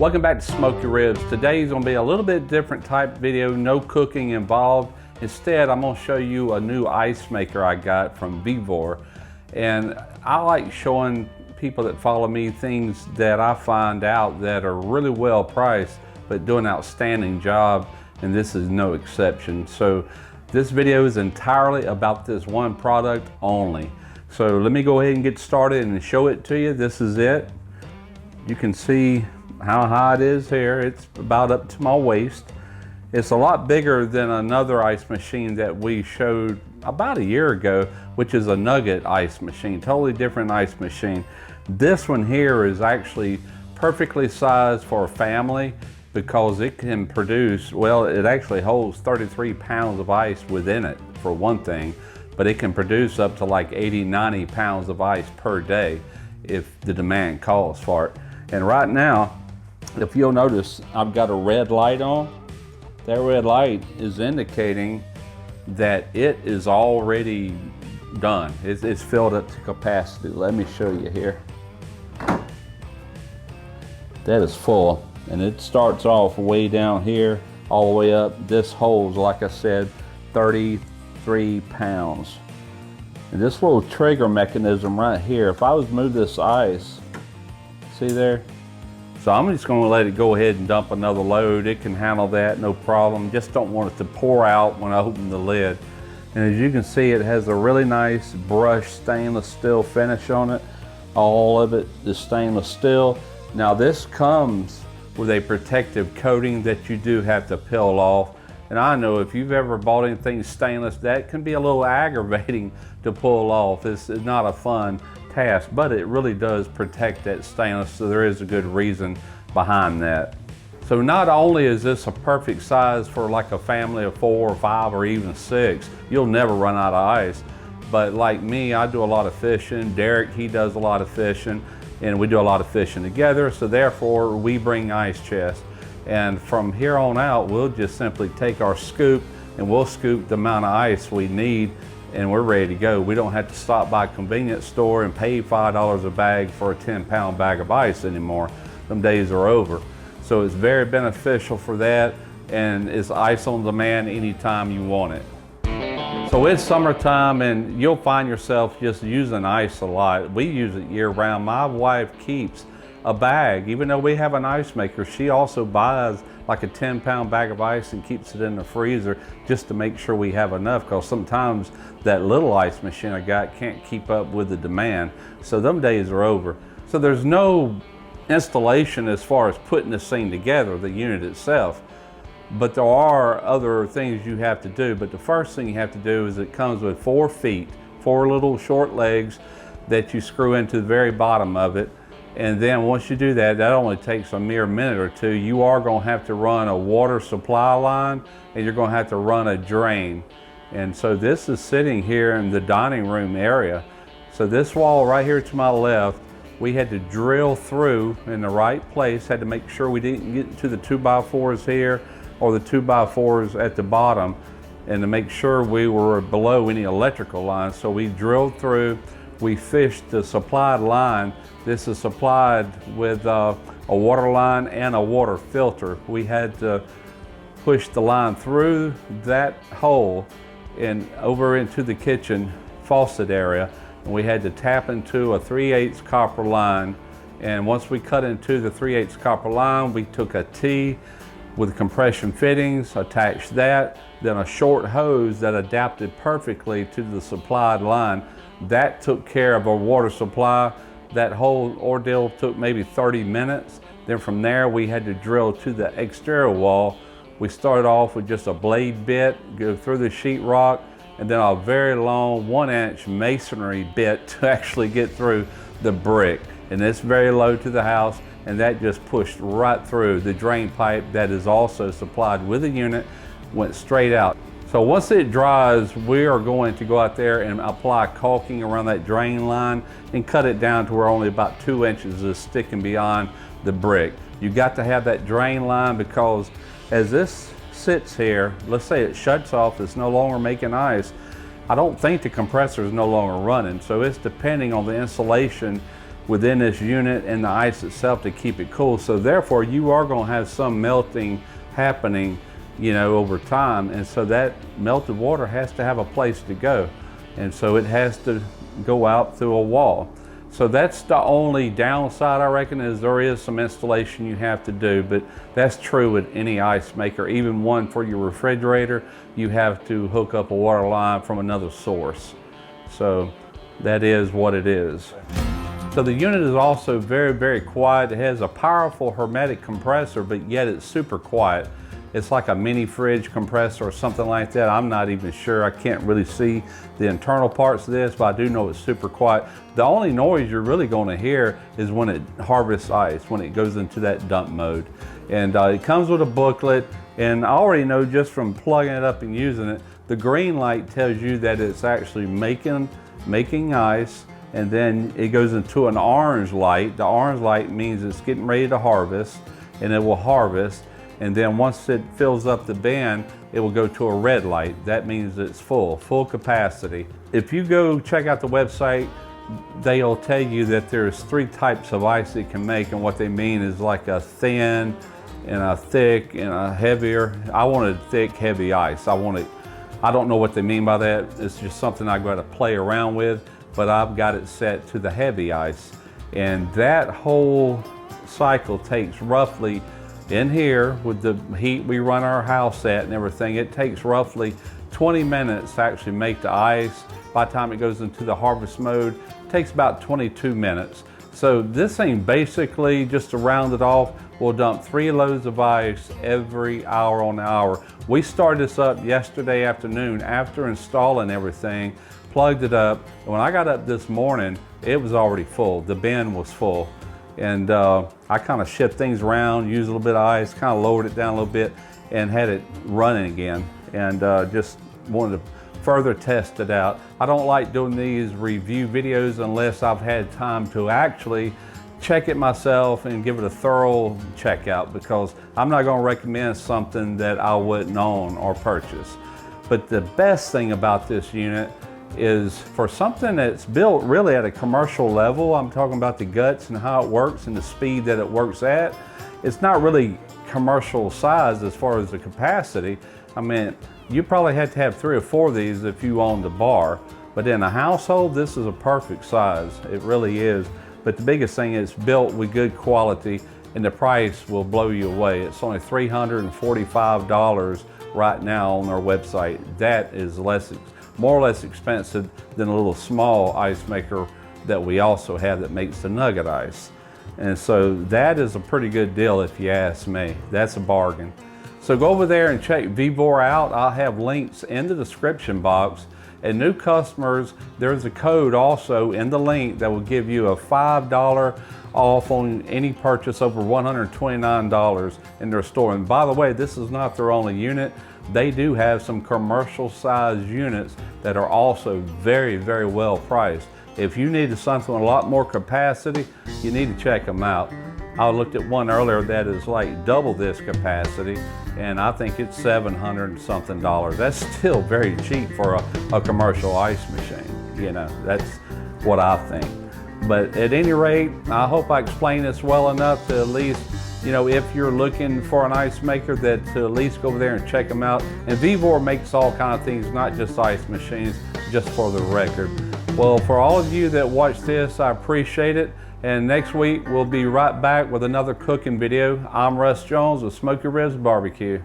Welcome back to Smoky Ribs. Today's gonna be a little bit different type video, no cooking involved. Instead, I'm gonna show you a new ice maker I got from Vevor. And I like showing people that follow me things that I find out that are really well priced, but do an outstanding job, and this is no exception. So this video is entirely about this one product only. So let me go ahead and get started and show it to you. This is it. You can see how high it is here. It's about up to my waist. It's a lot bigger than another ice machine that we showed about a year ago, which is a nugget ice machine, totally different ice machine. This one here is actually perfectly sized for a family because it can produce, well, it actually holds 33 pounds of ice within it for one thing, but it can produce up to like 80, 90 pounds of ice per day if the demand calls for it. And right now, if you'll notice, I've got a red light on. That red light is indicating that it is already done. It's filled up to capacity. Let me show you here. That is full, and it starts off way down here, all the way up. This holds, like I said, 33 pounds. And this little trigger mechanism right here, if I was to move this ice, see there? So I'm just gonna let it go ahead and dump another load. It can handle that, no problem. Just don't want it to pour out when I open the lid. And as you can see, it has a really nice brushed stainless steel finish on it. All of it is stainless steel. Now this comes with a protective coating that you do have to peel off. And I know if you've ever bought anything stainless, that can be a little aggravating to pull off. It's not a fun task, but it really does protect that stainless, so there is a good reason behind that. So not only is this a perfect size for like a family of 4 or 5 or even 6, you'll never run out of ice. But like me, I do a lot of fishing. Derek, he does a lot of fishing, and we do a lot of fishing together, so therefore we bring ice chests. And from here on out, we'll just simply take our scoop and we'll scoop the amount of ice we need, and we're ready to go. We don't have to stop by a convenience store and pay $5 a bag for a 10-pound bag of ice anymore. Them days are over. So it's very beneficial for that, and it's ice on demand anytime you want it. So it's summertime and you'll find yourself just using ice a lot. We use it year round. My wife keeps a bag, even though we have an ice maker, she also buys like a 10-pound bag of ice and keeps it in the freezer just to make sure we have enough, because sometimes that little ice machine I got can't keep up with the demand. So them days are over. So there's no installation as far as putting this thing together, the unit itself, but there are other things you have to do. But the first thing you have to do is it comes with 4 feet, 4 little short legs that you screw into the very bottom of it. And then once you do that, that only takes a mere minute or two. You are going to have to run a water supply line, and you're going to have to run a drain. And so this is sitting here in the dining room area. So this wall right here to my left, we had to drill through in the right place, had to make sure we didn't get to the 2x4s here or the 2x4s at the bottom, and to make sure we were below any electrical lines. So we drilled through, we fished the supplied line. This is supplied with a water line and a water filter. We had to push the line through that hole and over into the kitchen faucet area. And we had to tap into a 3/8 copper line. And once we cut into the 3/8 copper line, we took a T with compression fittings, attached that, then a short hose that adapted perfectly to the supplied line. That took care of our water supply. That whole ordeal took maybe 30 minutes. Then from there, we had to drill to the exterior wall. We started off with just a blade bit, go through the sheetrock, and then a very long 1-inch masonry bit to actually get through the brick. And it's very low to the house, and that just pushed right through. The drain pipe that is also supplied with the unit went straight out. So once it dries, we are going to go out there and apply caulking around that drain line and cut it down to where only about 2 inches is sticking beyond the brick. You got to have that drain line, because as this sits here, let's say it shuts off, it's no longer making ice, I don't think the compressor is no longer running. So it's depending on the insulation within this unit and the ice itself to keep it cool. So therefore you are going to have some melting happening, you know, over time. And so that melted water has to have a place to go. And so it has to go out through a wall. So that's the only downside, I reckon, is there is some installation you have to do, but that's true with any ice maker. Even one for your refrigerator, you have to hook up a water line from another source. So that is what it is. So the unit is also very, very quiet. It has a powerful hermetic compressor, but yet it's super quiet. It's like a mini fridge compressor or something like that. I'm not even sure. I can't really see the internal parts of this, but I do know it's super quiet. The only noise you're really going to hear is when it harvests ice, when it goes into that dump mode. And it comes with a booklet, and I already know just from plugging it up and using it, the green light tells you that it's actually making ice, and then it goes into an orange light. The orange light means it's getting ready to harvest, and it will harvest. And then once it fills up the bin, it will go to a red light. That means it's full capacity. If you go check out the website, they'll tell you that there's 3 types of ice it can make, and what they mean is like a thin and a thick and a heavier. I wanted thick, heavy ice. I don't know what they mean by that. It's just something I got to play around with, but I've got it set to the heavy ice. And that whole cycle takes roughly, in here with the heat we run our house at and everything, it takes roughly 20 minutes to actually make the ice. By the time it goes into the harvest mode, it takes about 22 minutes. So this thing basically, just to round it off, will dump 3 loads of ice every hour on the hour. We started this up yesterday afternoon after installing everything, plugged it up, and when I got up this morning, it was already full. The bin was full. And I kind of shift things around, used a little bit of ice, kind of lowered it down a little bit, and had it running again. And just wanted to further test it out. I don't like doing these review videos unless I've had time to actually check it myself and give it a thorough check out, because I'm not going to recommend something that I wouldn't own or purchase. But the best thing about this unit is for something that's built really at a commercial level. I'm talking about the guts and how it works and the speed that it works at. It's not really commercial size as far as the capacity. I mean, you probably had to have 3 or 4 of these if you owned a bar, but in a household, this is a perfect size. It really is. But the biggest thing is built with good quality, and the price will blow you away. It's only $345 right now on their website. That is more or less expensive than a little small ice maker that we also have that makes the nugget ice. And so that is a pretty good deal if you ask me. That's a bargain. So go over there and check Vevor out. I'll have links in the description box. And new customers, there's a code also in the link that will give you a $5 off on any purchase over $129 in their store. And by the way, this is not their only unit. They do have some commercial size units that are also very, very well priced. If you needed something with a lot more capacity, you need to check them out. I looked at one earlier that is like double this capacity, and I think it's $700 and something. That's still very cheap for a commercial ice machine. You know, that's what I think. But at any rate, I hope I explained this well enough to at least, you know, if you're looking for an ice maker, that to at least go over there and check them out. And Vevor makes all kind of things, not just ice machines, just for the record. Well, for all of you that watch this, I appreciate it. And next week, we'll be right back with another cooking video. I'm Russ Jones with Smoky Ribs Barbecue.